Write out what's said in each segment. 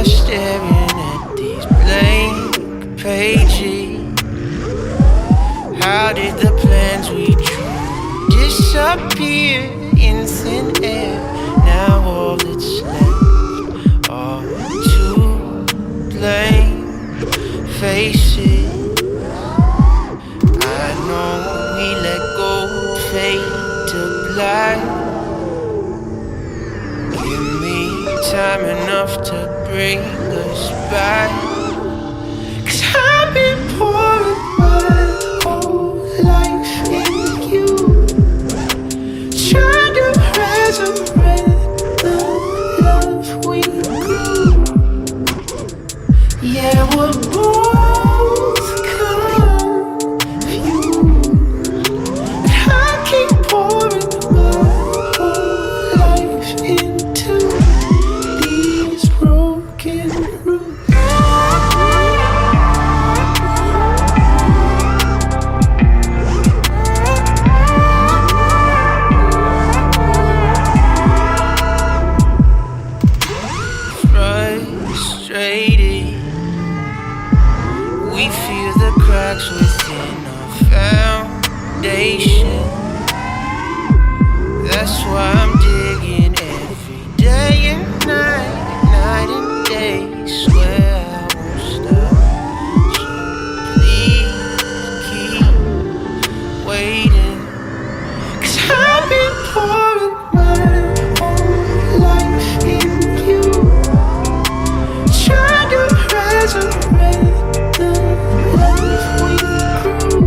are staring at these blank pages. How did the plans we drew disappear in thin air? Now all that's left are two blank faces. I know we let go, fade to black. Give me time enough to bring us back. 'Cause I've been pouring my whole life in you, trying to resurrect the love we grew. Yeah, we're both confused. I keep pouring my whole life into these broken roots. Frustrated, we feel the cracks within our foundation. That's why I'm digging every day and night, night and day. Swear I won't stop. So please keep waiting. 'Cause I've been pouring my whole life in you, trying to resurrect the love we grew.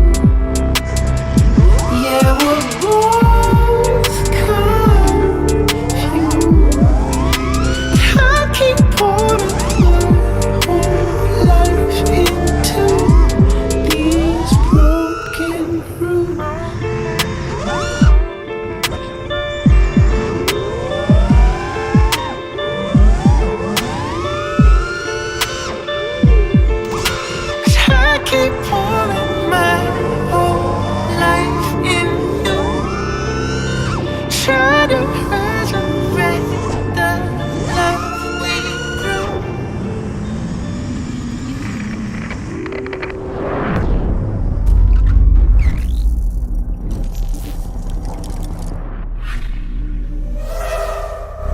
Yeah, we're both confused. I keep pouring my whole life into these broken roots. I keep pouring my whole life in you, try to resurrect the love we grew.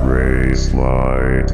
Raceflight